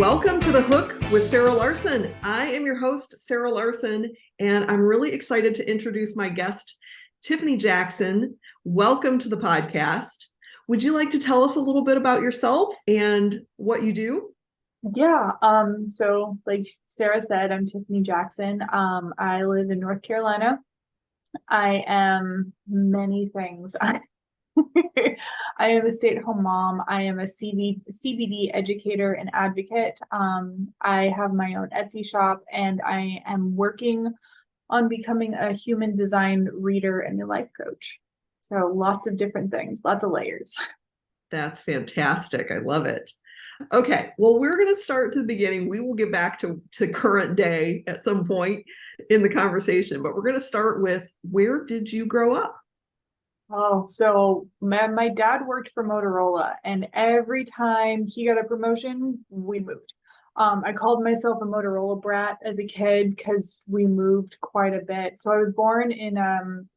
Welcome to The Hook with Sarah Larsen. I am your host, Sarah Larsen, and I'm really excited to introduce my guest, Tiffany Jackson. Welcome to the podcast. Would you like to tell us a little bit about yourself and what you do? Yeah, so like Sarah said, I'm Tiffany Jackson. I live in North Carolina. I am many things. I am a stay-at-home mom. I am a CBD educator and advocate. I have my own Etsy shop, and I am working on becoming a human design reader and a life coach. So lots of different things, lots of layers. That's fantastic. I love it. Okay, well, we're going to start to the beginning. We will get back to current day at some point in the conversation, but we're going to start with, where did you grow up? Oh, so my dad worked for Motorola, and every time he got a promotion, we moved. I called myself a Motorola brat as a kid because we moved quite a bit. So I was born in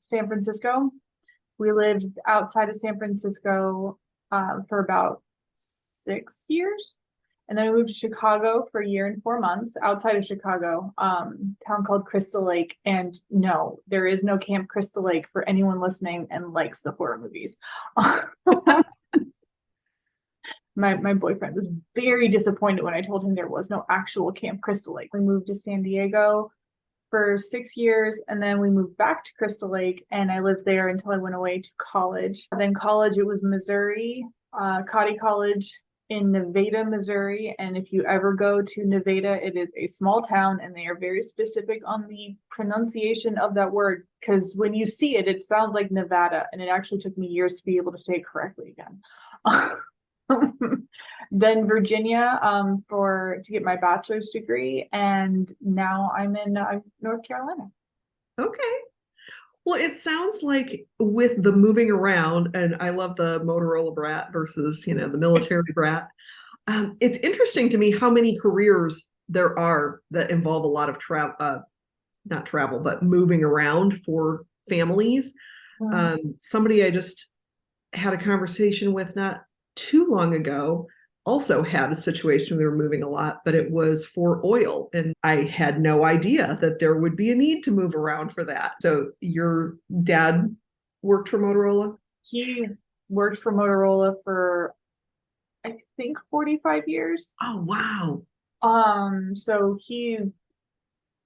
San Francisco. We lived outside of San Francisco for about 6 years. And then we moved to Chicago for a year and 4 months outside of Chicago, town called Crystal Lake. And no, there is no Camp Crystal Lake for anyone listening and likes the horror movies. My boyfriend was very disappointed when I told him there was no actual Camp Crystal Lake. We moved to San Diego for 6 years, and then we moved back to Crystal Lake, and I lived there until I went away to college. Then college, it was Missouri, Cotty College in Nevada, Missouri. And if you ever go to Nevada, it is a small town, and they are very specific on the pronunciation of that word, because when you see it, it sounds like Nevada, and it actually took me years to be able to say it correctly again. Then Virginia to get my bachelor's degree, and now I'm in North Carolina. Okay. Well, it sounds like with the moving around, and I love the Motorola brat versus, the military brat. It's interesting to me how many careers there are that involve a lot of not travel, but moving around for families. Somebody I just had a conversation with not too long ago also had a situation they were moving a lot, but it was for oil. And I had no idea that there would be a need to move around for that. So your dad worked for Motorola? He worked for Motorola for, I think, 45 years. Oh, wow. So he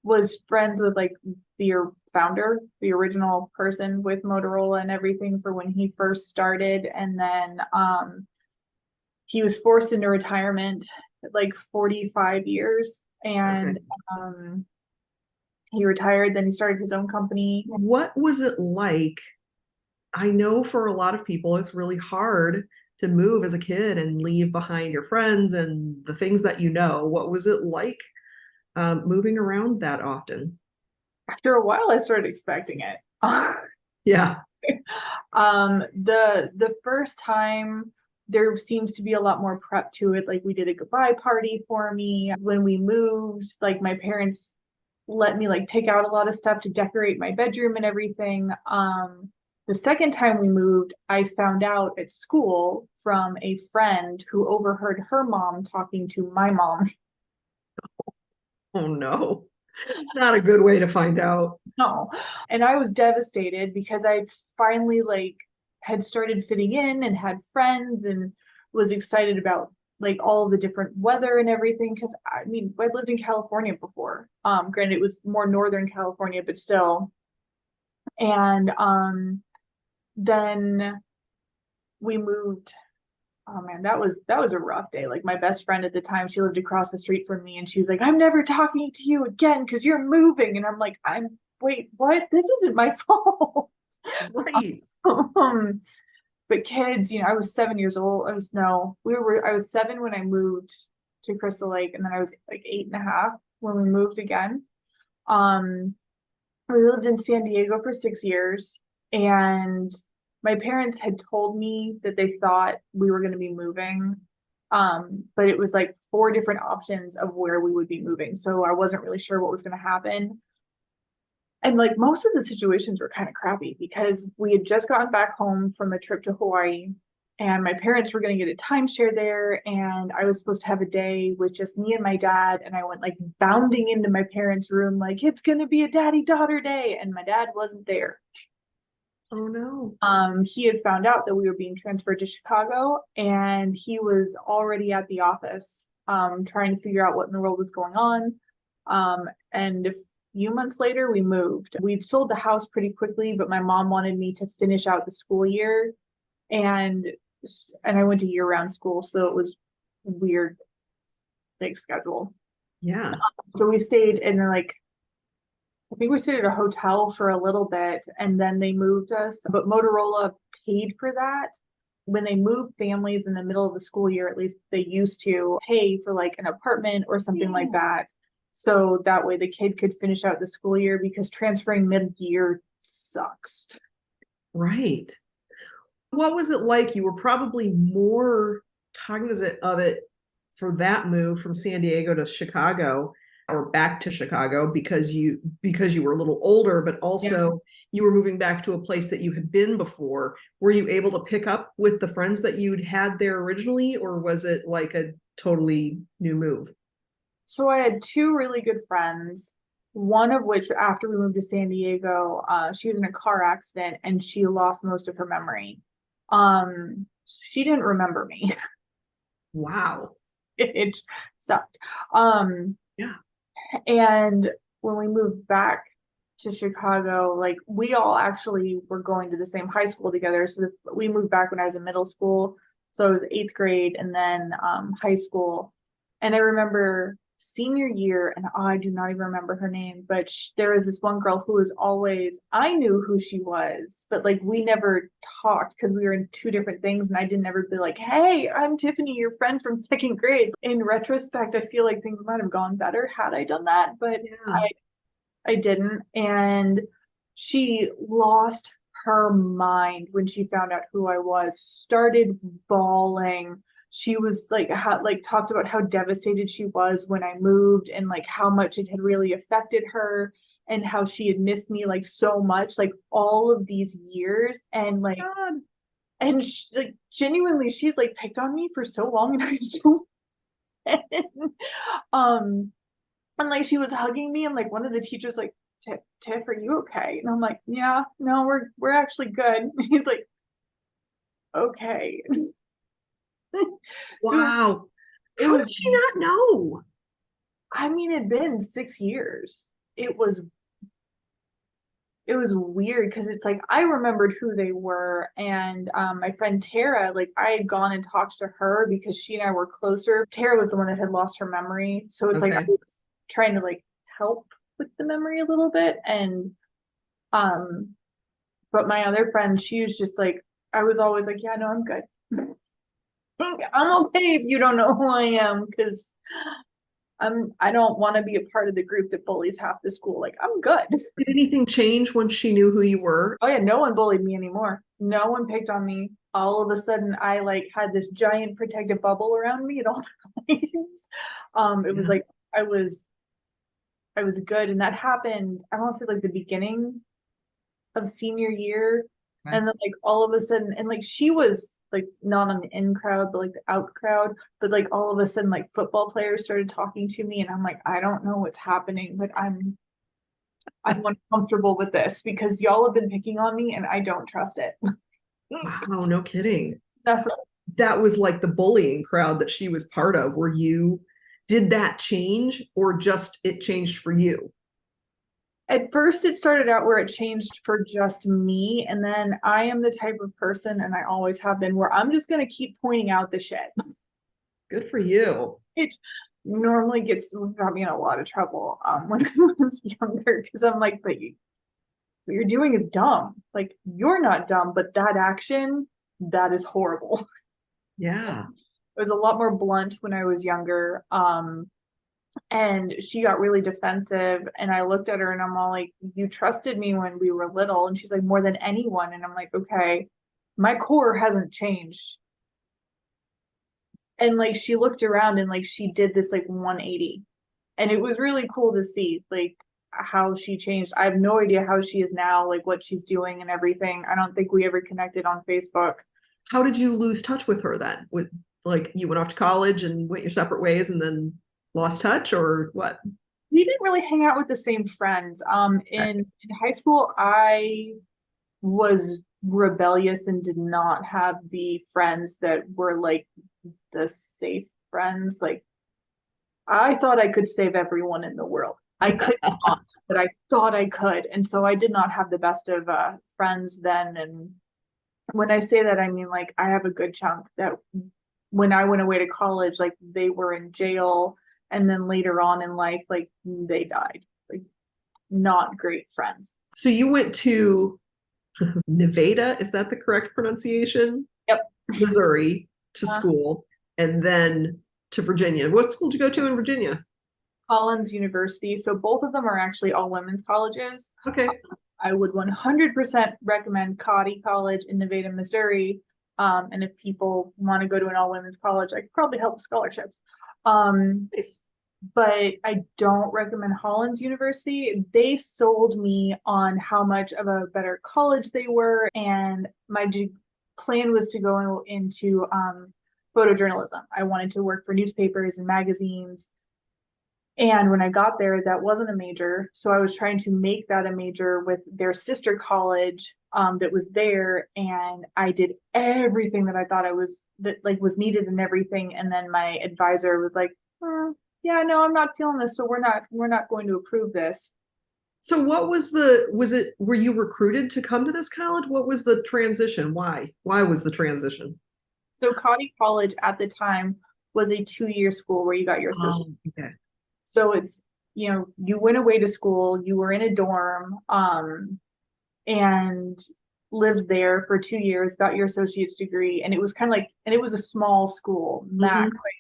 was friends with like the founder, the original person with Motorola and everything for when he first started. And then he was forced into retirement at like 45 years, and okay. He retired. Then he started his own company. What was it like? I know for a lot of people, it's really hard to move as a kid and leave behind your friends and the things that you know. What was it like moving around that often? After a while, I started expecting it. Yeah. The first time, there seems to be a lot more prep to it. Like, we did a goodbye party for me when we moved. Like, my parents let me like pick out a lot of stuff to decorate my bedroom and everything. The second time we moved, I found out at school from a friend who overheard her mom talking to my mom. Oh no, not a good way to find out. No. And I was devastated because I finally had started fitting in and had friends and was excited about like all the different weather and everything. Because I mean, I lived in California before. Granted, it was more Northern California, but still. And then we moved. Oh man, that was a rough day. Like, my best friend at the time, she lived across the street from me, and she was like, "I'm never talking to you again because you're moving." And I'm like, wait, what? This isn't my fault. Right. But kids, I was 7 years old. I was 7 when I moved to Crystal Lake, and then I was like 8.5 when we moved again. We lived in San Diego for 6 years, and my parents had told me that they thought we were going to be moving. But it was like 4 different options of where we would be moving. So I wasn't really sure what was going to happen. And like, most of the situations were kind of crappy because we had just gotten back home from a trip to Hawaii, and my parents were going to get a timeshare there, and I was supposed to have a day with just me and my dad, and I went like bounding into my parents' room like it's going to be a daddy daughter day, and my dad wasn't there. Oh no. He had found out that we were being transferred to Chicago, and he was already at the office trying to figure out what in the world was going on. And a few months later we moved. We'd sold the house pretty quickly, but my mom wanted me to finish out the school year, and I went to year-round school, so it was weird like schedule. Yeah. So we stayed in like, I think we stayed at a hotel for a little bit, and then they moved us, but Motorola paid for that. When they move families in the middle of the school year, at least they used to pay for like an apartment or something like that. So that way the kid could finish out the school year, because transferring mid-year sucks. Right. What was it like? You were probably more cognizant of it for that move from San Diego to Chicago, or back to Chicago, because you were a little older, but also you were moving back to a place that you had been before. Were you able to pick up with the friends that you'd had there originally, or was it like a totally new move? So I had two really good friends, one of which after we moved to San Diego, she was in a car accident and she lost most of her memory. She didn't remember me. Wow. It sucked. Yeah. And when we moved back to Chicago, like we all actually were going to the same high school together. So we moved back when I was in middle school. So I was 8th grade and then high school. And I remember senior year, and I do not even remember her name, but there was this one girl who was always, I knew who she was, but like we never talked because we were in two different things, and I didn't ever be like, hey, I'm Tiffany, your friend from 2nd grade. In retrospect, I feel like things might have gone better had I done that, but I didn't. And she lost her mind when she found out who I was, started bawling. She was like, talked about how devastated she was when I moved, and like how much it had really affected her, and how she had missed me like so much, like all of these years. And like, God. And like genuinely, she'd like picked on me for so long in high school. and, and like she was hugging me, and like one of the teachers like, Tiff, are you okay? And I'm like, yeah, no, we're actually good. And he's like, okay. Wow. So How did she not know? I mean, it'd been 6 years. It was weird because it's like I remembered who they were, and my friend Tara, like I had gone and talked to her because she and I were closer. Tara was the one that had lost her memory, so it's like I was trying to like help with the memory a little bit, and but my other friend, she was just like, I was always like, yeah, no, I'm good. I'm okay if you don't know who I am, because I don't want to be a part of the group that bullies half the school. Like, I'm good. Did anything change once she knew who you were? Oh yeah, no one bullied me anymore. No one picked on me. All of a sudden I like had this giant protective bubble around me at all times. It was like I was good, and that happened, I want to say like the beginning of senior year. And then like all of a sudden, and like she was like not on the in crowd, but like the out crowd, but like all of a sudden like football players started talking to me, and I'm like, I don't know what's happening, but I'm uncomfortable with this because y'all have been picking on me and I don't trust it. Wow, no kidding. That was like the bullying crowd that she was part of. Did that change, or just it changed for you? At first it started out where it changed for just me, and then I am the type of person, and I always have been, where I'm just going to keep pointing out the shit. Good for you. It normally got me in a lot of trouble when I was younger, because I'm like, but what you're doing is dumb. Like, you're not dumb, but that action, that is horrible. Yeah. It was a lot more blunt when I was younger. And she got really defensive, and I looked at her and I'm all like, you trusted me when we were little. And she's like, more than anyone. And I'm like, okay, my core hasn't changed. And like she looked around and like she did this like 180, and it was really cool to see like how she changed. I have no idea how she is now, like what she's doing and everything. I don't think we ever connected on Facebook. How did you lose touch with her then? With like you went off to college and went your separate ways and then lost touch, or what? We didn't really hang out with the same friends. In high school, I was rebellious and did not have the friends that were like the safe friends. Like I thought I could save everyone in the world. I could not, but I thought I could. And so I did not have the best of friends then. And when I say that, I mean like I have a good chunk that when I went away to college, like they were in jail. And then later on in life, like they died. Like not great friends. So you went to Nevada, is that the correct pronunciation? Yep. Missouri to Uh, school, and then to Virginia. What school did you go to in Virginia? Collins University. So both of them are actually all women's colleges. Okay. I would 100% recommend Cotty College in Nevada, Missouri. And if people want to go to an all women's college, I could probably help with scholarships. Nice. But I don't recommend Hollins University. They sold me on how much of a better college they were, and my plan was to go into photojournalism. I wanted to work for newspapers and magazines. And when I got there, that wasn't a major. So I was trying to make that a major with their sister college that was there. And I did everything that I thought was needed and everything. And then my advisor was like, yeah, no, I'm not feeling this. So we're not going to approve this. So what was were you recruited to come to this college? What was the transition? Why was the transition? So Cotty College at the time was a 2-year school where you got your associate. Okay. So it's, you went away to school, you were in a dorm, and lived there for 2 years, got your associate's degree. And it was kind of like, and it was a small school, max like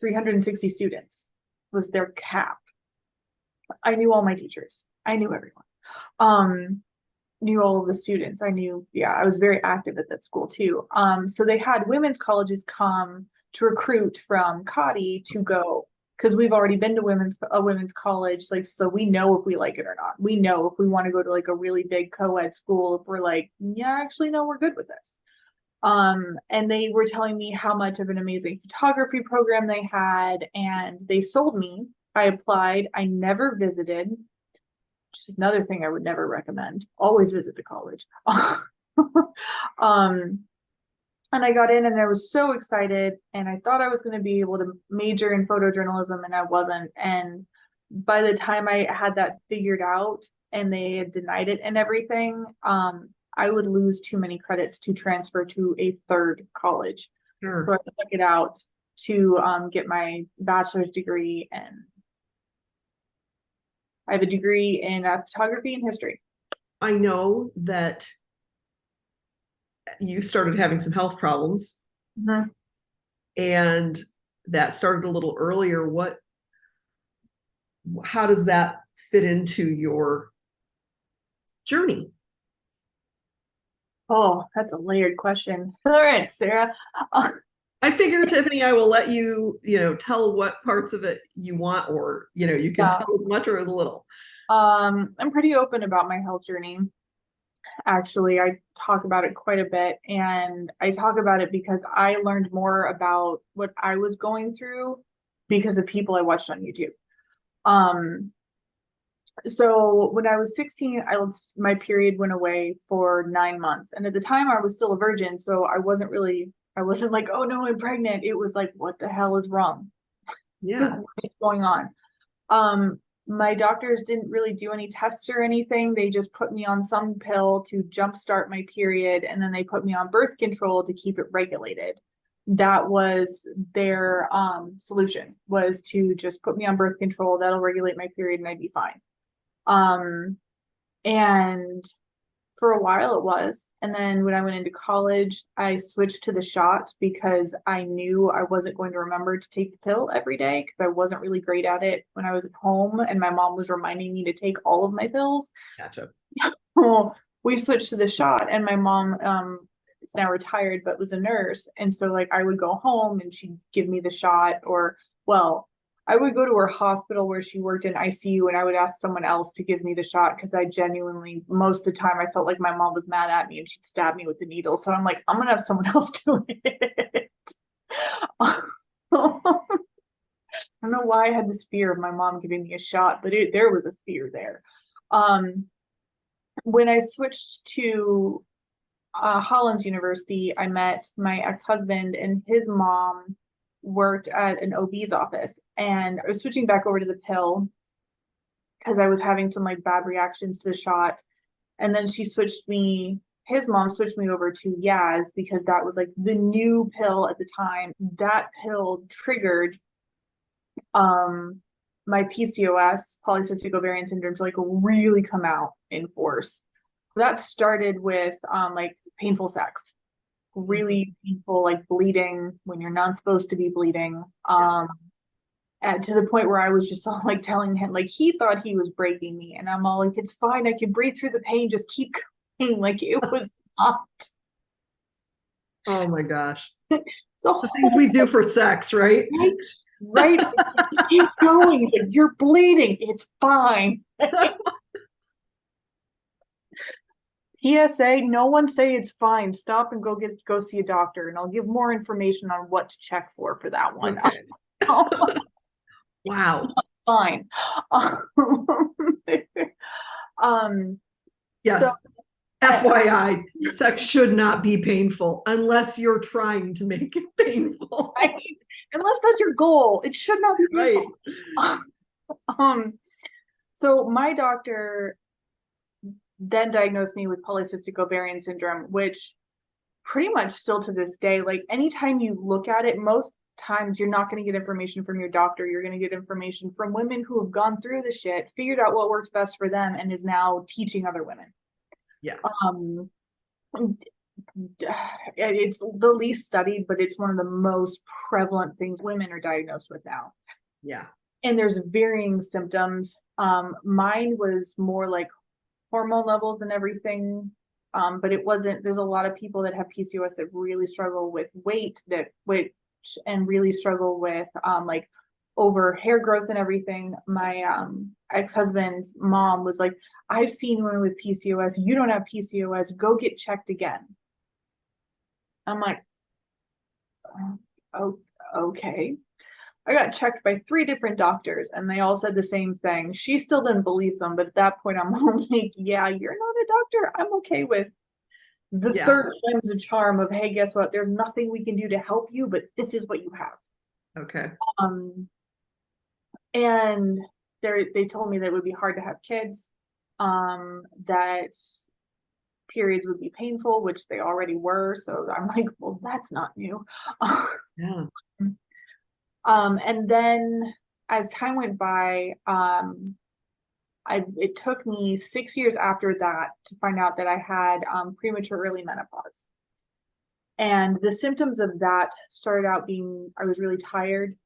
360 students was their cap. I knew all my teachers. I knew everyone. Knew all of the students. I was very active at that school too. So they had women's colleges come to recruit from Cotty to go, because we've already been to a women's college, like, so we know if we like it or not. We know if we want to go to like a really big co-ed school, if we're like, yeah, actually, no, we're good with this. And they were telling me how much of an amazing photography program they had, and they sold me. I applied. I never visited, which is another thing I would never recommend. Always visit the college. And I got in and I was so excited, and I thought I was going to be able to major in photojournalism, and I wasn't. And by the time I had that figured out and they had denied it and everything, I would lose too many credits to transfer to a third college. Sure. So I stuck it out to get my bachelor's degree, and I have a degree in photography and history. I know that you started having some health problems, and that started a little earlier. How does that fit into your journey? Oh, that's a layered question. All right, Sarah. I figure, Tiffany, I will let you, tell what parts of it you want, or, you can tell as much or as little. I'm pretty open about my health journey. Actually, I talk about it quite a bit, and I talk about it because I learned more about what I was going through because of people I watched on YouTube. So when I was 16, my period went away for 9 months. And at the time I was still a virgin. So I wasn't like, oh no, I'm pregnant. It was like, what the hell is wrong? Yeah. What is going on? My doctors didn't really do any tests or anything. They just put me on some pill to jumpstart my period. And then they put me on birth control to keep it regulated. That was their solution, was to just put me on birth control. That'll regulate my period and I'd be fine. And for a while it was. And then when I went into college, I switched to the shot because I knew I wasn't going to remember to take the pill every day, because I wasn't really great at it when I was at home and my mom was reminding me to take all of my pills. Gotcha. Well, we switched to the shot, and my mom is now retired but was a nurse, and so like I would go home and she'd give me the shot, or well, I would go to her hospital where she worked in ICU, and I would ask someone else to give me the shot because I genuinely, most of the time, I felt like my mom was mad at me and she'd stab me with the needle. So I'm like, I'm gonna have someone else do it. I don't know why I had this fear of my mom giving me a shot, but there was a fear there. When I switched to Hollins University, I met my ex-husband, and his mom worked at an OB's office, and I was switching back over to the pill because I was having some like bad reactions to the shot. And then his mom switched me over to Yaz because that was like the new pill at the time. That pill triggered my PCOS, polycystic ovarian syndrome, to like really come out in force. That started with like painful sex, really painful, like bleeding when you're not supposed to be bleeding. And to the point where I was just all like telling him, like he thought he was breaking me, and I'm all like, it's fine, I can breathe through the pain, just keep going. Like it was not. Oh my gosh. So The things we do for sex, right? right. Just keep going. You're bleeding. It's fine. PSA, no one say it's fine. Stop and go see a doctor, and I'll give more information on what to check for that one. Okay. Wow. Fine. Yes. So, FYI, sex should not be painful unless you're trying to make it painful. Right? Unless that's your goal, it should not be painful. Right. So my doctor then diagnosed me with polycystic ovarian syndrome, which pretty much still to this day, like anytime you look at it, most times you're not going to get information from your doctor. You're going to get information from women who have gone through the shit, figured out what works best for them, and is now teaching other women. Yeah. It's the least studied, but it's one of the most prevalent things women are diagnosed with now. Yeah. And there's varying symptoms. Mine was more like hormone levels and everything. But it wasn't, there's a lot of people that have PCOS that really struggle with weight, and really struggle with like over hair growth and everything. My ex-husband's mom was like, I've seen women with PCOS, you don't have PCOS, go get checked again. I'm like, oh, okay. I got checked by 3 different doctors, and they all said the same thing. She still didn't believe them, but at that point I'm like, yeah, you're not a doctor. I'm okay with the third time's a charm of, hey, guess what? There's nothing we can do to help you, but this is what you have. Okay. And they told me that it would be hard to have kids, that periods would be painful, which they already were. So I'm like, well, that's not new. Yeah. And then as time went by, it took me 6 years after that to find out that I had premature early menopause. And the symptoms of that started out being, I was really tired.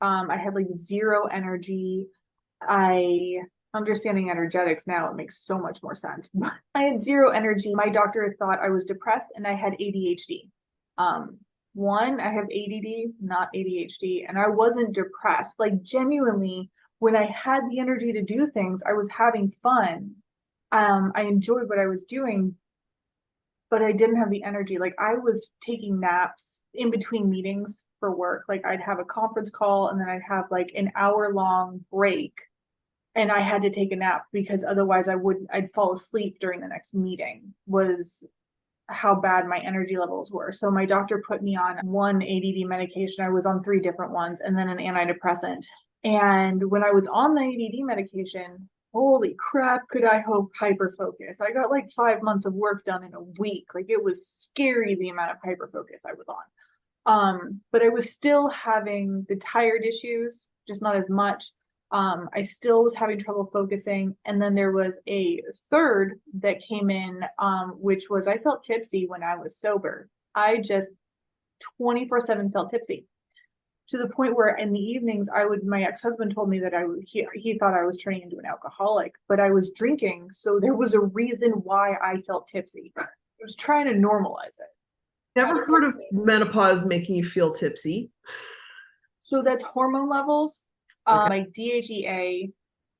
I had like zero energy. Understanding energetics now, it makes so much more sense. I had zero energy. My doctor thought I was depressed and I had ADHD. One, I have ADD, not ADHD, and I wasn't depressed. Like genuinely, when I had the energy to do things, I was having fun. I enjoyed what I was doing, but I didn't have the energy. Like I was taking naps in between meetings for work. Like I'd have a conference call and then I'd have like an hour-long break, and I had to take a nap because otherwise I'd fall asleep during the next meeting, was how bad my energy levels were. So my doctor put me on one ADD medication. I was on 3 different ones, and then an antidepressant. And when I was on the ADD medication, holy crap, could I hope hyper focus. I got like 5 months of work done in a week. Like it was scary the amount of hyper focus I was on. But I was still having the tired issues, just not as much. I still was having trouble focusing. And then there was a third that came in, which was I felt tipsy when I was sober. I just 24/7 felt tipsy, to the point where in the evenings my ex-husband told me that he thought I was turning into an alcoholic, but I was drinking. So there was a reason why I felt tipsy. I was trying to normalize it. Never heard of menopause making you feel tipsy. So that's hormone levels. Okay. My DHEA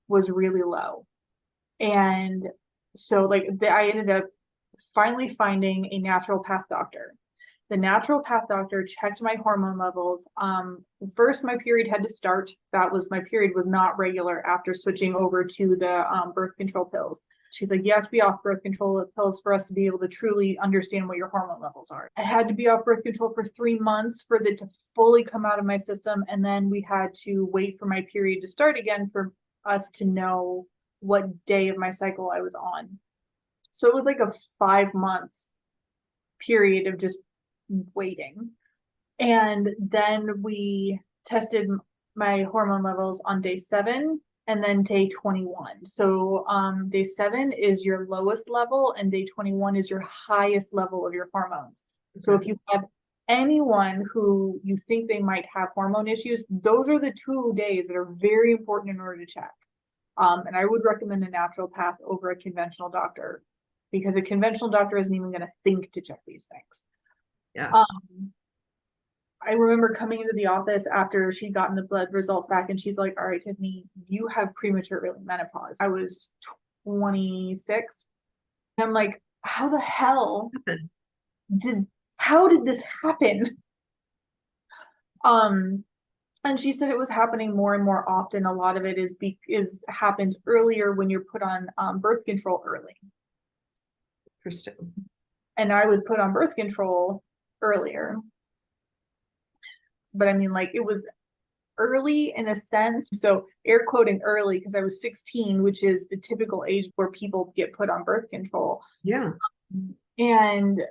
was really low. And so like I ended up finally finding a naturopath doctor. The naturopath doctor checked my hormone levels. First my period had to start. My period was not regular after switching over to the birth control pills. She's like, you have to be off birth control pills for us to be able to truly understand what your hormone levels are. I had to be off birth control for 3 months for it to fully come out of my system. And then we had to wait for my period to start again for us to know what day of my cycle I was on. So it was like a 5-month period of just waiting. And then we tested my hormone levels on day 7 and then day 21. So day 7 is your lowest level and day 21 is your highest level of your hormones. Okay. So if you have anyone who you think they might have hormone issues, those are the 2 days that are very important in order to check. And I would recommend a naturopath over a conventional doctor, because a conventional doctor isn't even going to think to check these things. Yeah. I remember coming into the office after she'd gotten the blood results back, and she's like, all right, Tiffany, you have premature early menopause. I was 26. And I'm like, how the hell how did this happen? And she said it was happening more and more often. A lot of it happens earlier when you're put on birth control early. Interesting. And I was put on birth control earlier. But I mean, like, it was early in a sense. So air quoting early, because I was 16, which is the typical age where people get put on birth control. Yeah. And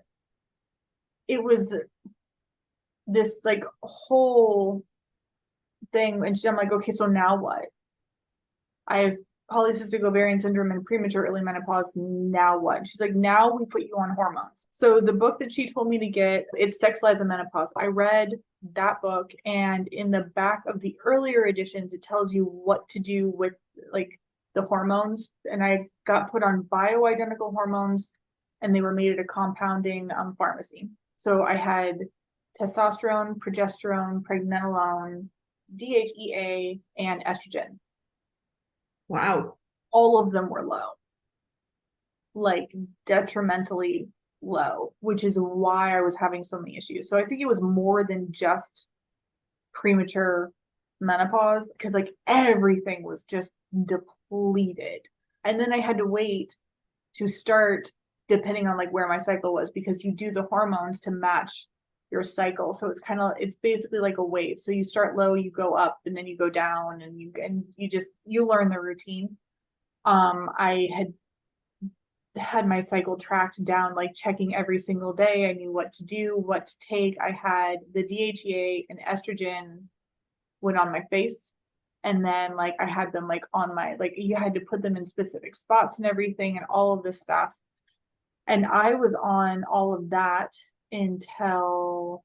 it was this like whole thing. And I'm like, okay, so now what? I have Polycystic Ovarian Syndrome and premature early menopause. Now what? And she's like, now we put you on hormones. So the book that she told me to get, it's Sex, Lies, and Menopause. I read that book, and in the back of the earlier editions, it tells you what to do with like the hormones. And I got put on bioidentical hormones, and they were made at a compounding pharmacy. So I had testosterone, progesterone, pregnenolone, DHEA, and estrogen. Wow. All of them were low, like detrimentally low, which is why I was having so many issues. So I think it was more than just premature menopause, because like everything was just depleted. And then I had to wait to start, depending on like where my cycle was, because you do the hormones to match your cycle. So it's basically like a wave. So you start low, you go up, and then you go down, and you learn the routine. I had my cycle tracked down, like checking every single day. I knew what to do, what to take. I had the DHEA and estrogen went on my face. And then like I had them like on my, like you had to put them in specific spots and everything and all of this stuff. And I was on all of that until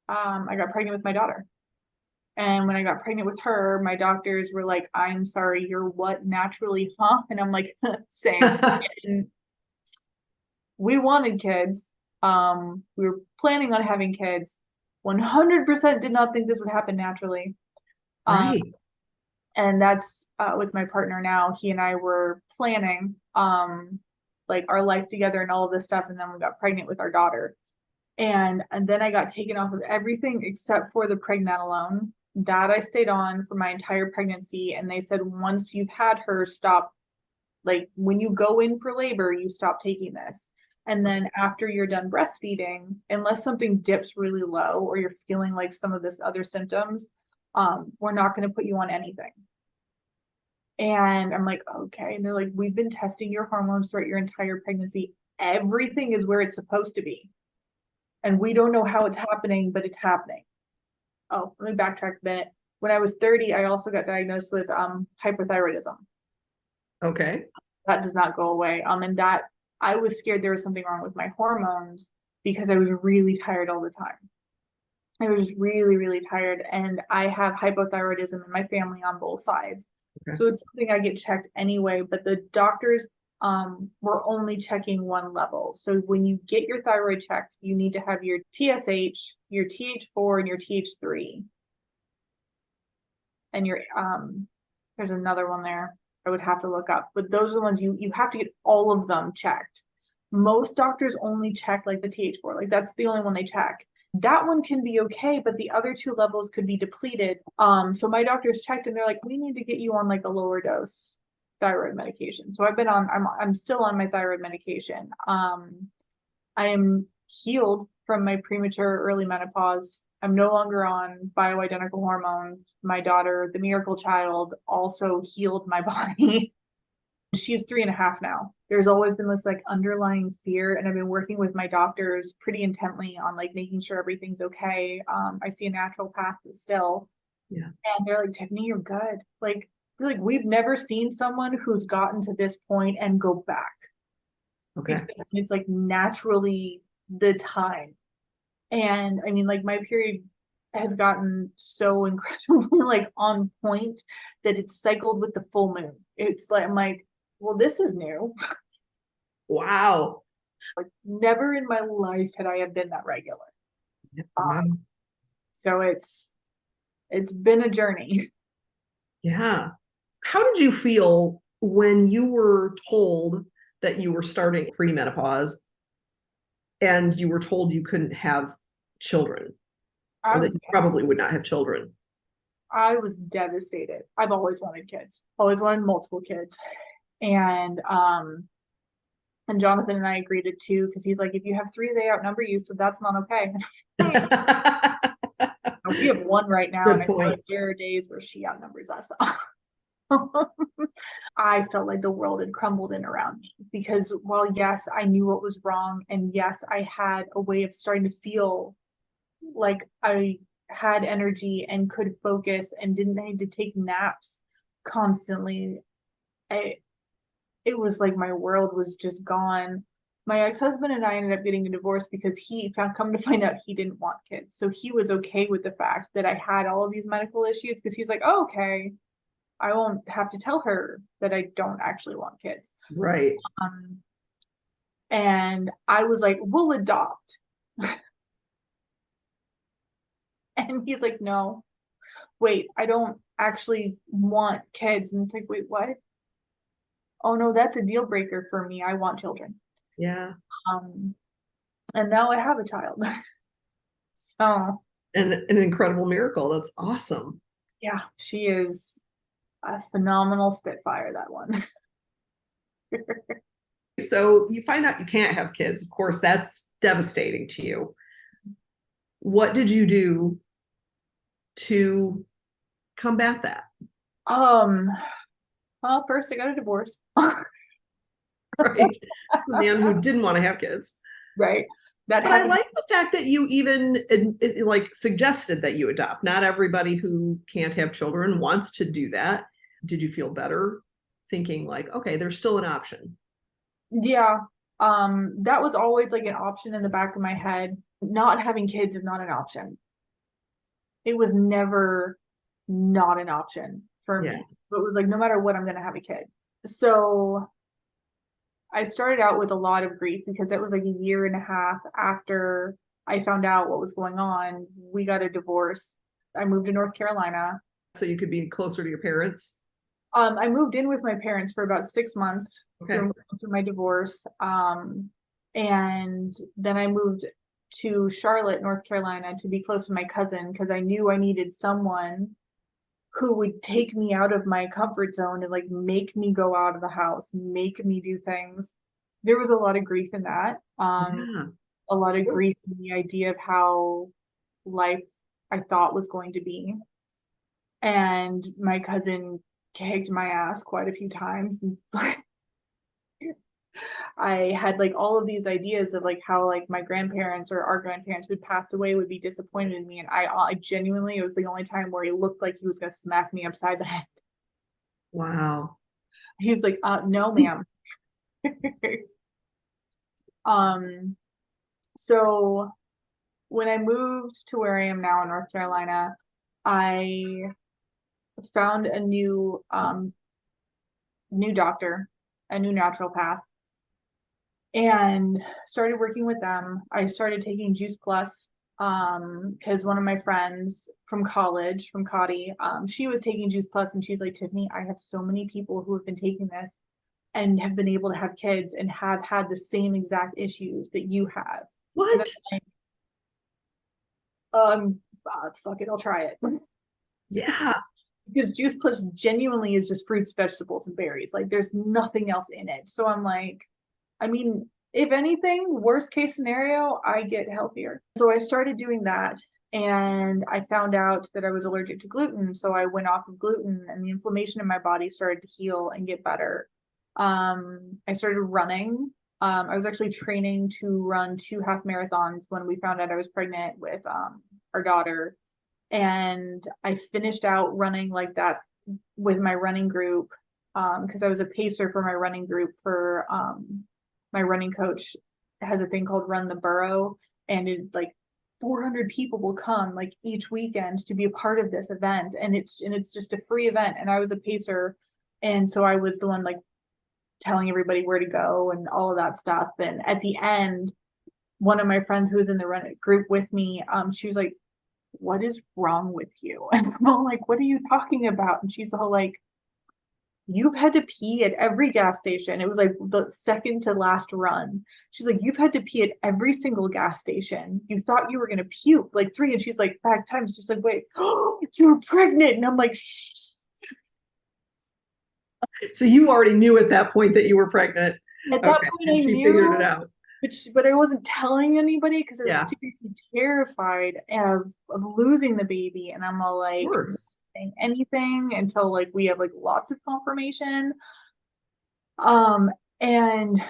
I got pregnant with my daughter. And when I got pregnant with her, my doctors were like, I'm sorry, you're what, naturally, huh? And I'm like, same. And we wanted kids. We were planning on having kids. 100% did not think this would happen naturally. Right. And that's with my partner now. He and I were planning like our life together and all of this stuff. And then we got pregnant with our daughter. And then I got taken off of everything except for the pregnenolone. That I stayed on for my entire pregnancy. And they said, once you've had her, stop. Like when you go in for labor, you stop taking this. And then after you're done breastfeeding, unless something dips really low or you're feeling like some of this other symptoms, we're not going to put you on anything. And I'm like, okay. And they're like, we've been testing your hormones throughout your entire pregnancy. Everything is where it's supposed to be. And we don't know how it's happening, but it's happening. Oh, let me backtrack a minute. When I was 30, I also got diagnosed with hyperthyroidism. Okay. That does not go away. And that I was scared there was something wrong with my hormones because I was really tired all the time. I was really, really tired. And I have hypothyroidism in my family on both sides. Okay. So it's something I get checked anyway, but the doctors were only checking one level. So when you get your thyroid checked, you need to have your TSH, your TH4, and your TH3. and your there's another one there I would have to look up, but those are the ones you have to get all of them checked. Most doctors only check like the TH4, like that's the only one they check. That one can be okay, but the other two levels could be depleted. So my doctors checked and they're like, we need to get you on like a lower dose thyroid medication. So I'm still on my thyroid medication. I am healed from my premature early menopause. I'm no longer on bioidentical hormones. My daughter, the miracle child, also healed my body. She's 3.5 now. There's always been this like underlying fear, and I've been working with my doctors pretty intently on like making sure everything's okay. I see a natural path still. Yeah. And they're like, Tiffany, you're good. Like we've never seen someone who's gotten to this point and go back. Okay. It's like naturally the time. And I mean, like my period has gotten so incredibly like on point that it's cycled with the full moon. It's like, I'm like, well, this is new. Wow. Like never in my life had I have been that regular. Wow. So it's been a journey. Yeah. How did you feel when you were told that you were starting premenopause and you were told you couldn't have children, or that you probably would not have children? I was devastated. I've always wanted kids, always wanted multiple kids. And Jonathan and I agreed to 2 because he's like, if you have 3, they outnumber you, so that's not okay. We have 1 right now, Good and I feel point. like there are days where she outnumbers us. I felt like the world had crumbled in around me because while yes, I knew what was wrong, and yes, I had a way of starting to feel like I had energy and could focus and didn't need to take naps constantly. It was like my world was just gone. My ex-husband and I ended up getting a divorce because he come to find out he didn't want kids. So he was okay with the fact that I had all of these medical issues because he's like, oh, okay, I won't have to tell her that I don't actually want kids. Right. And I was like, we'll adopt. And he's like, no, wait, I don't actually want kids. And it's like, wait, what? Oh no, that's a deal breaker for me. I want children. Yeah. And now I have a child. So. And an incredible miracle. That's awesome. Yeah, she is a phenomenal spitfire, that one. So you find out you can't have kids. Of course, that's devastating to you. What did you do to combat that? Well, first I got a divorce. Right. The man who didn't want to have kids. Right. But I like the fact that you even like suggested that you adopt. Not everybody who can't have children wants to do that. Did you feel better thinking like, okay, there's still an option? Yeah. That was always like an option in the back of my head. Not having kids is not an option. It was never not an option for me. But it was like, no matter what, I'm going to have a kid. So I started out with a lot of grief because that was like 1.5 years after I found out what was going on. We got a divorce. I moved to North Carolina. So you could be closer to your parents? I moved in with my parents for about 6 months through my divorce. And then I moved to Charlotte, North Carolina to be close to my cousin because I knew I needed someone who would take me out of my comfort zone and like make me go out of the house, make me do things. There was a lot of grief in that. A lot of grief in the idea of how life I thought was going to be. And my cousin kicked my ass quite a few times. And I had like all of these ideas of like how like my grandparents or our grandparents who'd passed away would be disappointed in me. And I genuinely, it was the only time where he looked like he was going to smack me upside the head. Wow. He was like, no, ma'am. So when I moved to where I am now in North Carolina, I found a new doctor, a new naturopath, and started working with them. I started taking Juice Plus. because one of my friends from college, from Cotty, she was taking Juice Plus, and she's like, Tiffany, I have so many people who have been taking this and have been able to have kids and have had the same exact issues that you have. And What? I'm like, fuck it, I'll try it. Yeah. Because Juice Plus genuinely is just fruits, vegetables, and berries. Like there's nothing else in it. So I'm like, I mean, if anything, worst case scenario, I get healthier. So I started doing that, and I found out that I was allergic to gluten. So I went off of gluten, and the inflammation in my body started to heal and get better. I started running. I was actually training to run 2 half marathons when we found out I was pregnant with our daughter. And I finished out running like that with my running group, because I was a pacer for my running group for my running coach has a thing called Run the Borough, and it like 400 people will come like each weekend to be a part of this event, and it's just a free event, and I was a pacer, and so I was the one like telling everybody where to go and all of that stuff. And at the end, one of my friends who was in the run group with me, she was like, what is wrong with you? And I'm like, what are you talking about? And she's all like, you've had to pee at every gas station. It was like the second to last run. She's like, you've had to pee at every single gas station. You thought you were going to puke like 3. And she's like, 5 times. She's like, wait, oh, you're pregnant. And I'm like, shh. So you already knew at that point that you were pregnant. At that Okay. point, And I she figured it knew, out. but I wasn't telling anybody because I was Yeah. seriously terrified of losing the baby. And I'm all Of like, course. saying anything until like we have like lots of confirmation. And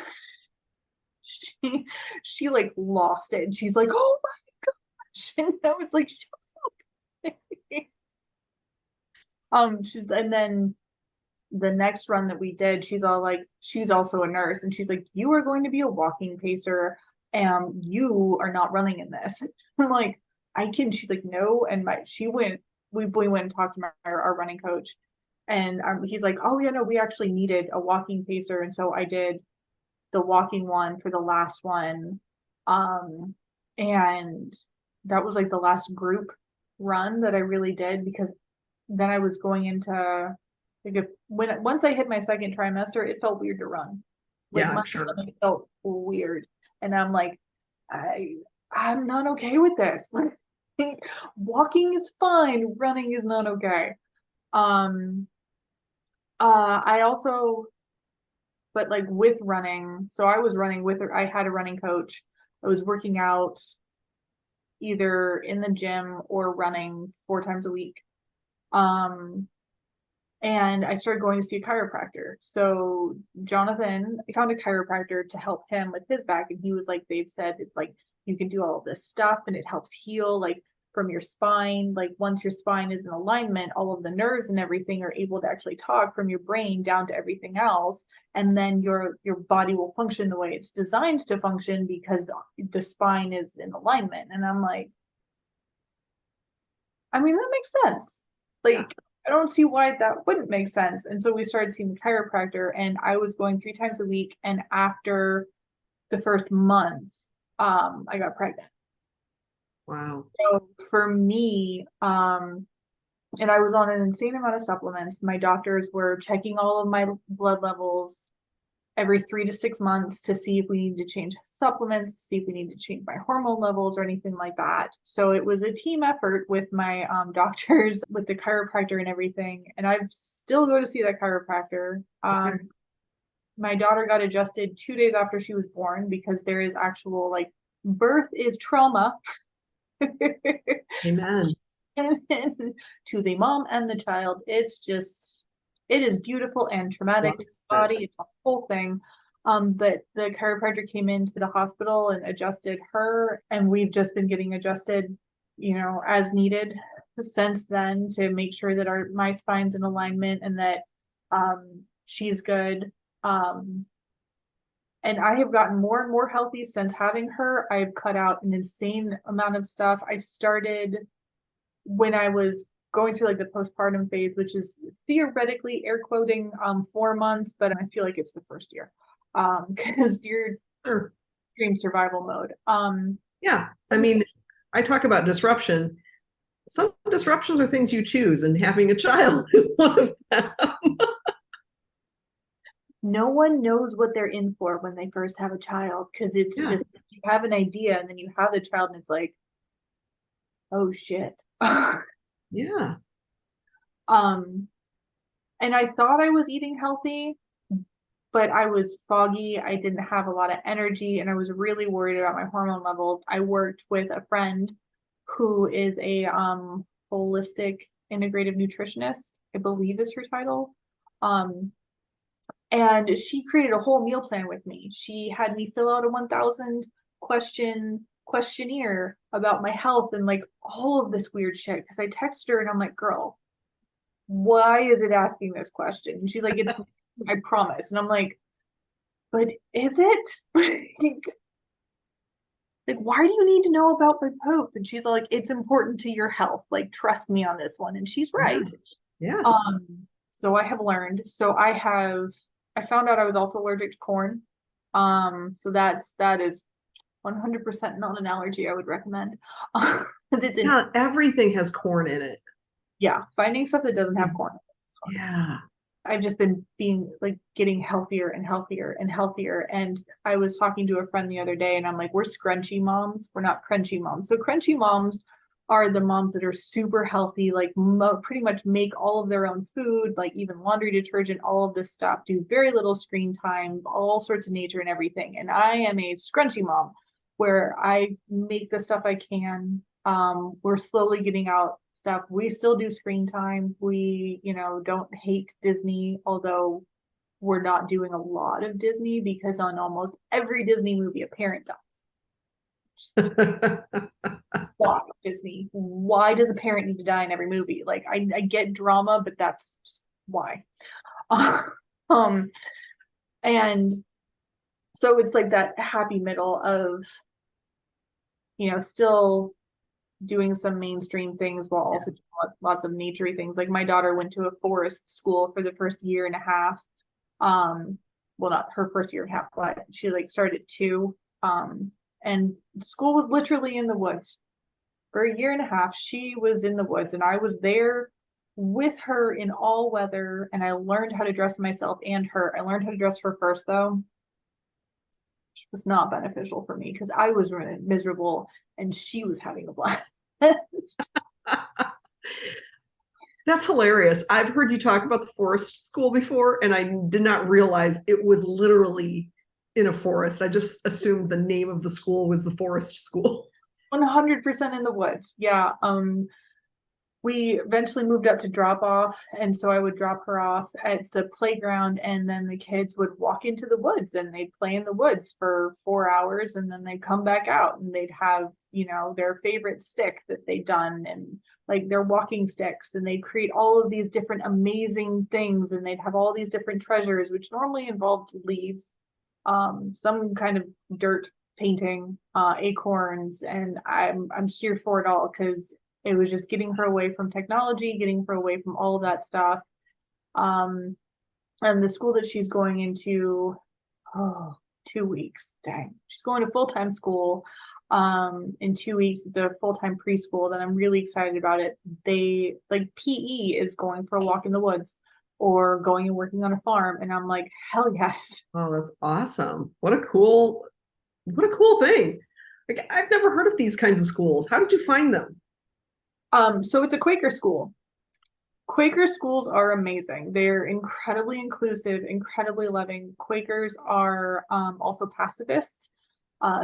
she like lost it. And she's like, oh my gosh. And I was like, shut up. And then the next run that we did, she's all like, she's also a nurse, and she's like, you are going to be a walking pacer, and you are not running in this. I'm like, I can. She's like, no. And we went and talked to our running coach, and he's like, oh yeah, no, we actually needed a walking pacer, and so I did the walking one for the last one, and that was like the last group run that I really did, because then I was going into like once I hit my second trimester, it felt weird to run. Like Yeah, I'm my sure. stomach felt weird, and I'm like, I'm not okay with this. Walking is fine, running is not okay. Um, I also, but like with running, so I was running with her. I had a running coach. I was working out either in the gym or running 4 times a week. Um, and I started going to see a chiropractor. So Jonathan, I found a chiropractor to help him with his back, and he was like, they've said it's like you can do all of this stuff and it helps heal like from your spine. Like once your spine is in alignment, all of the nerves and everything are able to actually talk from your brain down to everything else, and then your body will function the way it's designed to function because the spine is in alignment. And I'm like, I mean, that makes sense. Like, Yeah. I don't see why that wouldn't make sense. And so we started seeing the chiropractor, and I was going 3 times a week. And after the first month, I got pregnant. Wow. So for me, and I was on an insane amount of supplements. My doctors were checking all of my blood levels every 3 to 6 months to see if we needed to change supplements, to see if we needed to change my hormone levels or anything like that. So it was a team effort with my doctors, with the chiropractor and everything. And I still go to see that chiropractor. Okay. My daughter got adjusted 2 days after she was born, because there is actual like birth is trauma. Amen. To the mom and the child. It's just, it is beautiful and traumatic to Lots the of body. sense. It's a whole thing. But the chiropractor came into the hospital and adjusted her, and we've just been getting adjusted, as needed since then, to make sure that my spine's in alignment and that she's good. And I have gotten more and more healthy since having her. I've cut out an insane amount of stuff. I started when I was going through like the postpartum phase, which is theoretically air quoting 4 months, but I feel like it's the first year, because you're Sure. extreme survival mode. Yeah. I mean, I talk about disruption. Some disruptions are things you choose, and having a child is one of them. No one knows what they're in for when they first have a child, because it's Yeah. just you have an idea and then you have the child and it's like, oh shit. Yeah. And I thought I was eating healthy, but I was foggy. I didn't have a lot of energy and I was really worried about my hormone levels. I worked with a friend who is a holistic integrative nutritionist, I believe is her title. And she created a whole meal plan with me. She had me fill out a 1,000 questionnaire about my health and like all of this weird shit. Because I texted her and I'm like, girl, why is it asking this question? And she's like, it's, I promise. And I'm like, but is it? Like, why do you need to know about my poop? And she's like, it's important to your health. Like, trust me on this one. And she's right. Yeah. So I have learned. So I found out I was also allergic to corn. So that is 100% not an allergy I would recommend. Yeah, everything has corn in it. Yeah, finding stuff that doesn't have corn. Yeah. I've just been being like getting healthier and healthier and healthier. And I was talking to a friend the other day and I'm like, we're scrunchy moms. We're not crunchy moms. So crunchy moms are the moms that are super healthy, like pretty much make all of their own food, like even laundry detergent, all of this stuff, do very little screen time, all sorts of nature and everything. And I am a scrunchy mom where I make the stuff I can. We're slowly getting out stuff. We still do screen time. We, don't hate Disney, although we're not doing a lot of Disney because on almost every Disney movie, a parent dies. Why Disney? Why does a parent need to die in every movie? Like I get drama, but that's just why. And so it's like that happy middle of, still doing some mainstream things while also doing lots of naturey things. Like my daughter went to a forest school for the first year and a half. Well, not her first year and a half, but she like started at 2. And school was literally in the woods. For a year and a half, she was in the woods and I was there with her in all weather. And I learned how to dress myself and her. I learned how to dress her first though, which was not beneficial for me because I was really miserable and she was having a blast. That's hilarious. I've heard you talk about the forest school before, and I did not realize it was literally in a forest. I just assumed the name of the school was the forest school. 100% in the woods. Yeah. We eventually moved up to drop off. And so I would drop her off at the playground and then the kids would walk into the woods and they'd play in the woods for 4 hours and then they'd come back out and they'd have, their favorite stick that they'd done and like their walking sticks and they'd create all of these different amazing things and they'd have all these different treasures, which normally involved leaves, some kind of dirt painting, acorns, and I'm here for it all because it was just getting her away from technology, getting her away from all of that stuff. And the school that she's going into, 2 weeks, dang, she's going to full-time school. In 2 weeks, it's a full-time preschool that I'm really excited about it. They like PE is going for a walk in the woods or going and working on a farm. And I'm like, hell yes. Oh, that's awesome. What a cool thing. Like I've never heard of these kinds of schools. How did you find them? So it's a Quaker school. Quaker schools are amazing. They're incredibly inclusive, incredibly loving. Quakers are also pacifists.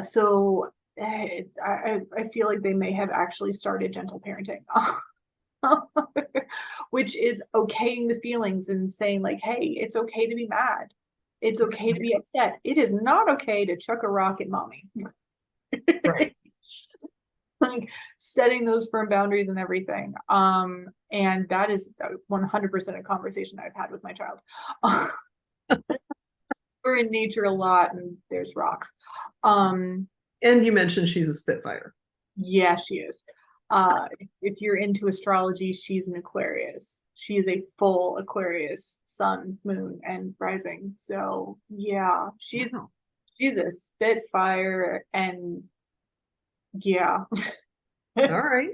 So I feel like they may have actually started gentle parenting, which is okaying the feelings and saying like, hey, it's okay to be mad. It's okay to be upset. It is not okay to chuck a rock at mommy. Right. Like setting those firm boundaries and everything. And that is 100% a conversation I've had with my child. We're in nature a lot and there's rocks. And you mentioned she's a Spitfire. Yeah, she is. If you're into astrology, she's an Aquarius. She is a full Aquarius, sun, moon, and rising. So yeah, she's a Spitfire and yeah. All right.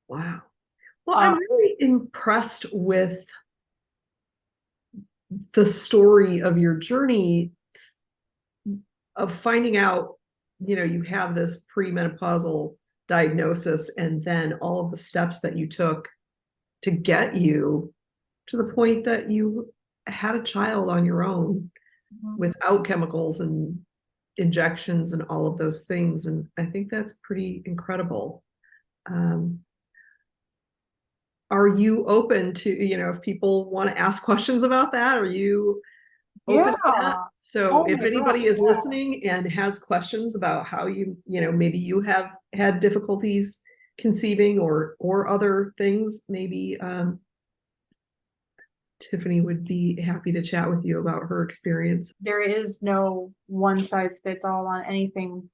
Wow. Well, Uh, I'm really impressed with the story of your journey of finding out, you have this premenopausal diagnosis and then all of the steps that you took to get you to the point that you had a child on your own without chemicals and injections and all of those things. And I think that's pretty incredible. Um, are you open to, if people want to ask questions about that, are you yeah. open to that? So Oh if my gosh, anybody is yeah. listening and has questions about how maybe you have had difficulties conceiving or other things, maybe Tiffany would be happy to chat with you about her experience. There is no one size fits all on anything,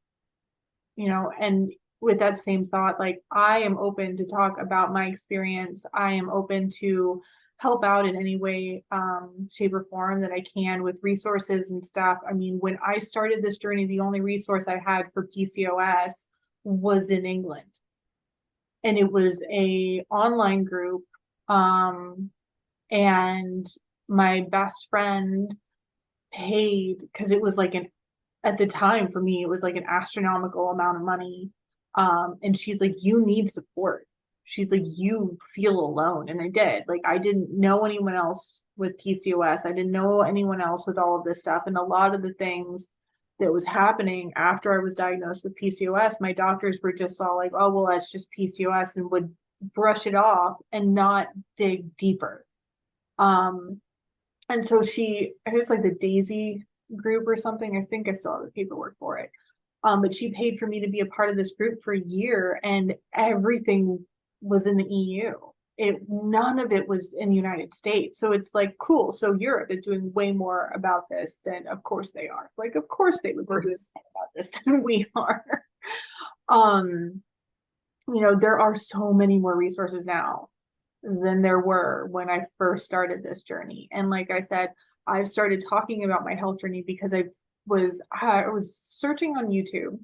and with that same thought, like I am open to talk about my experience. I am open to help out in any way, shape, or form that I can with resources and stuff. I mean, when I started this journey, the only resource I had for PCOS was in England. And it was a online group. And my best friend paid because it was like at the time for me, it was like an astronomical amount of money. And she's like, you need support. She's like, you feel alone. And I did. Like, I didn't know anyone else with PCOS. I didn't know anyone else with all of this stuff. And a lot of the things that was happening after I was diagnosed with PCOS, my doctors were just all like, oh, well, that's just PCOS, and would brush it off and not dig deeper. Um, and so it was like the Daisy group or something. I think I saw the paperwork for it. But she paid for me to be a part of this group for a year, and everything was in the EU. None of it was in the United States. So it's like, cool. So Europe is doing way more about this than, of course, they are. Like, of course they would be doing more about this than we are. Um, there are so many more resources now than there were when I first started this journey. And like I said, I've started talking about my health journey because I was searching on YouTube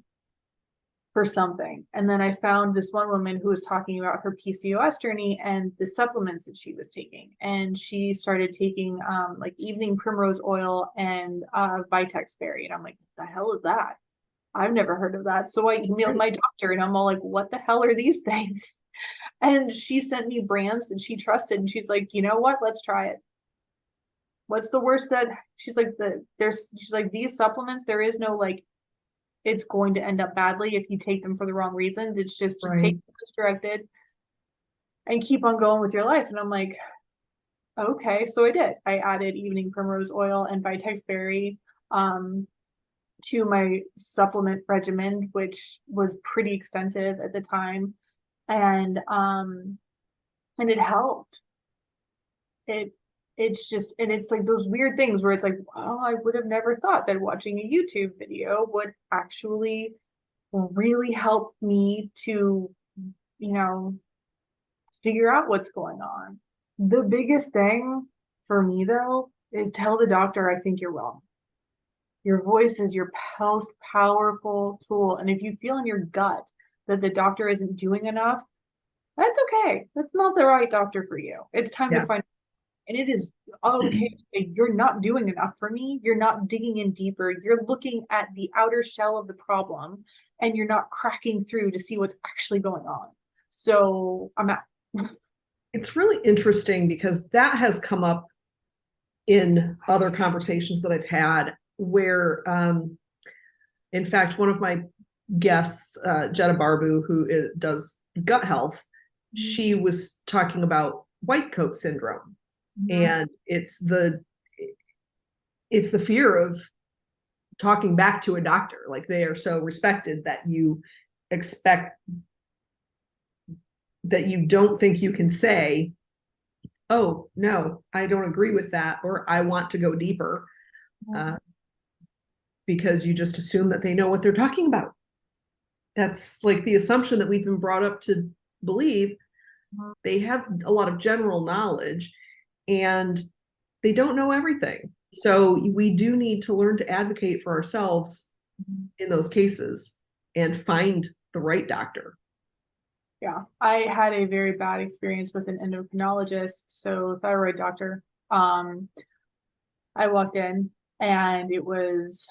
for something. And then I found this one woman who was talking about her PCOS journey and the supplements that she was taking. And she started taking like evening primrose oil and Vitex berry. And I'm like, what the hell is that? I've never heard of that. So I emailed my doctor and I'm all like, what the hell are these things? And she sent me brands that she trusted. And she's like, you know what? Let's try it. What's the worst that she's like, she's like, these supplements, there is no like, it's going to end up badly if you take them for the wrong reasons. It's just take them as directed and keep on going with your life. And I'm like, okay. So I did. I added evening primrose oil and Vitex berry to my supplement regimen, which was pretty extensive at the time. And it helped. It's like those weird things where it's like, well, I would have never thought that watching a YouTube video would actually really help me to, figure out what's going on. The biggest thing for me though is tell the doctor, I think you're wrong. Your voice is your most powerful tool. And if you feel in your gut that the doctor isn't doing enough, that's okay. That's not the right doctor for you. It's time to find, and it is okay. You're not doing enough for me. You're not digging in deeper. You're looking at the outer shell of the problem and you're not cracking through to see what's actually going on. So I'm out. It's really interesting because that has come up in other conversations that I've had where, in fact, one of my guests, Jetta Barbu, who does gut health, she was talking about white coat syndrome. And it's the fear of talking back to a doctor. Like they are so respected that you expect that you don't think you can say, oh, no, I don't agree with that, or I want to go deeper, because you just assume that they know what they're talking about. That's like the assumption that we've been brought up to believe. They have a lot of general knowledge and they don't know everything. So we do need to learn to advocate for ourselves in those cases and find the right doctor. Yeah, I had a very bad experience with an endocrinologist, so thyroid doctor. I walked in and it was,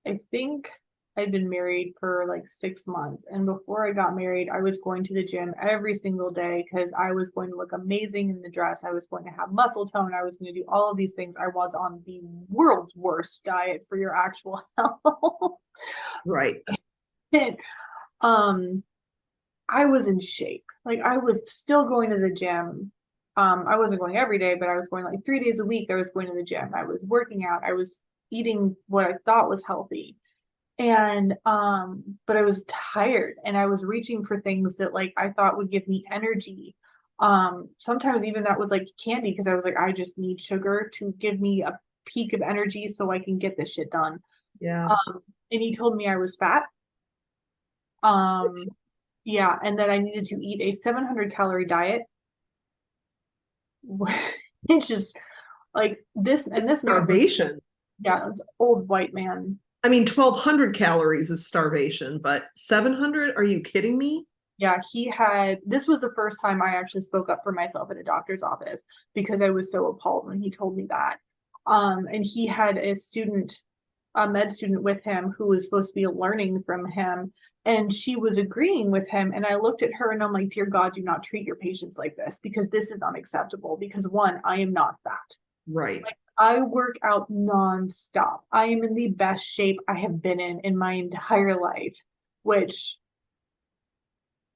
I think I'd been married for like 6 months. And before I got married, I was going to the gym every single day because I was going to look amazing in the dress. I was going to have muscle tone. I was going to do all of these things. I was on the world's worst diet for your actual health. Right. And, I was in shape. Like I was still going to the gym. I wasn't going every day, but I was going like 3 days a week. I was going to the gym. I was working out. I was eating what I thought was healthy. And but I was tired and I was reaching for things that like I thought would give me energy. Sometimes even that was like candy because I was like, I just need sugar to give me a peak of energy so I can get this shit done. Yeah. And he told me I was fat. Um, yeah, and that I needed to eat a 700 calorie diet, which is like this, and It's this man, starvation. yeah, it's old white man. I mean, 1,200 calories is starvation, but 700? Are you kidding me? Yeah, this was the first time I actually spoke up for myself at a doctor's office because I was so appalled when he told me that. And he had a med student with him who was supposed to be learning from him, and she was agreeing with him. And I looked at her and I'm like, dear God, do not treat your patients like this because this is unacceptable. Because one, I am not fat. Right. Like, I work out nonstop. I am in the best shape I have been in my entire life, which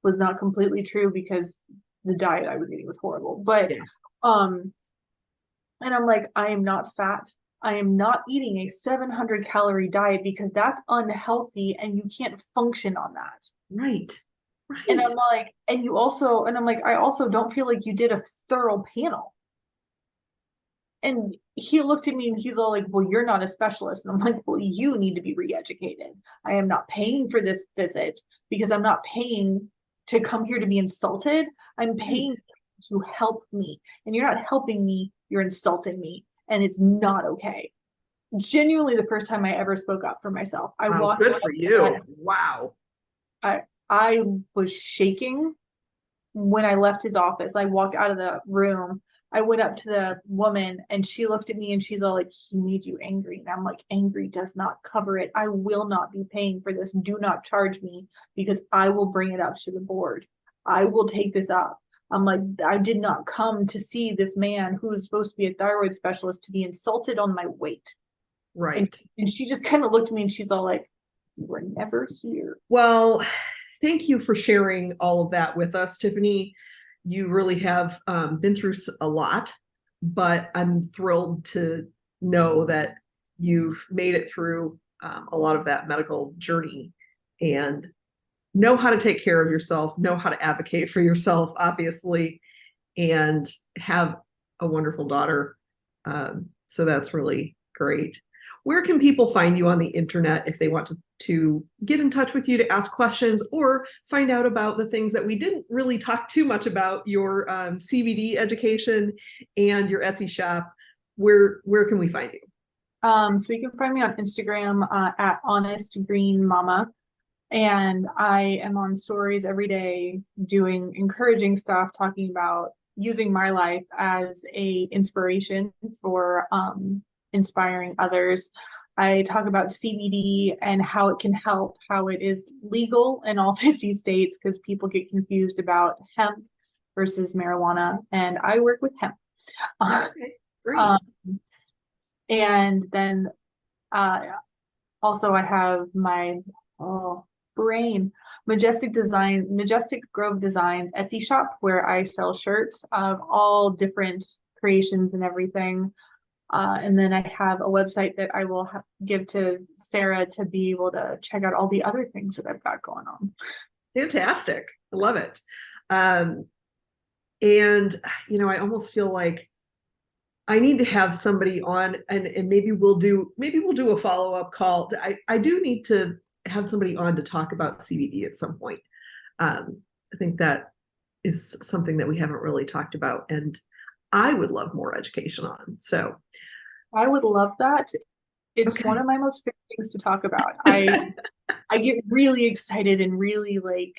was not completely true because the diet I was eating was horrible. But Yeah. and I'm like, I am not fat. I am not eating a 700 calorie diet because that's unhealthy and you can't function on that. Right. And Right. I'm like, and I'm like, I also don't feel like you did a thorough panel. And he looked at me and he's all like, well, you're not a specialist. And I'm like, well, you need to be re-educated. I am not paying for this visit because I'm not paying to come here to be insulted. I'm paying Right. to help me. And you're not helping me, you're insulting me. And it's not okay. Genuinely the first time I ever spoke up for myself. I Wow. walked Good out for of that, you. Wow. I was shaking when I left his office. I walked out of the room. I went up to the woman and she looked at me and she's all like, he made you angry. And I'm like, angry does not cover it. I will not be paying for this. Do not charge me because I will bring it up to the board. I will take this up. I'm like, I did not come to see this man who is supposed to be a thyroid specialist to be insulted on my weight. Right. And she just kind of looked at me and she's all like, you were never here. Well, thank you for sharing all of that with us, Tiffany. You really have been through a lot, but I'm thrilled to know that you've made it through a lot of that medical journey and know how to take care of yourself, know how to advocate for yourself, obviously, and have a wonderful daughter. So that's really great. Where can people find you on the internet if they want to get in touch with you to ask questions or find out about the things that we didn't really talk too much about, your CBD education and your Etsy shop? Where can we find you? So you can find me on Instagram at Honest Green Mama. And I am on stories every day doing encouraging stuff, talking about using my life as a inspiration for inspiring others. I talk about CBD and how it can help, how it is legal in all 50 states because people get confused about hemp versus marijuana. And I work with hemp. Okay, great. And then also I have my Majestic Grove Designs Etsy shop where I sell shirts of all different creations and everything. And then I have a website that I will give to Sarah to be able to check out all the other things that I've got going on. Fantastic. I love it. And I almost feel like I need to have somebody on and maybe we'll do a follow-up call. I do need to have somebody on to talk about CBD at some point. I think that is something that we haven't really talked about and I would love more education on. So I would love that. It's okay. one of my most favorite things to talk about. I I get really excited and really like,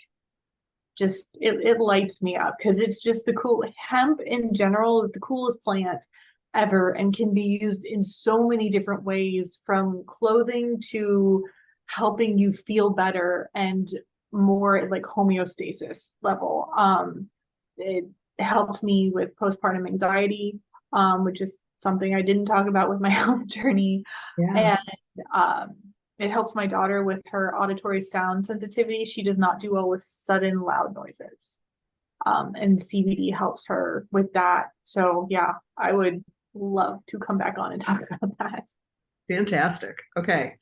just it lights me up because it's just the cool hemp in general is the coolest plant ever and can be used in so many different ways, from clothing to helping you feel better and more like homeostasis level. It helped me with postpartum anxiety, which is something I didn't talk about with my health journey. Yeah. And um it helps my daughter with her auditory sound sensitivity. She does not do well with sudden loud noises. And CBD helps her with that. So yeah, I would love to come back on and talk about that. Fantastic. Okay.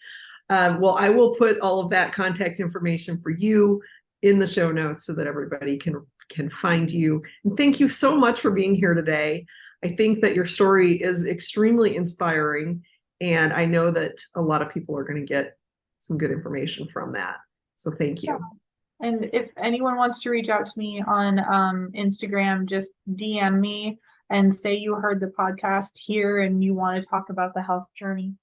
Well, I will put all of that contact information for you in the show notes so that everybody can find you. And thank you so much for being here today. I think that your story is extremely inspiring, and I know that a lot of people are going to get some good information from that. So thank you. And if anyone wants to reach out to me on Instagram, just DM me and say you heard the podcast here and you want to talk about the health journey.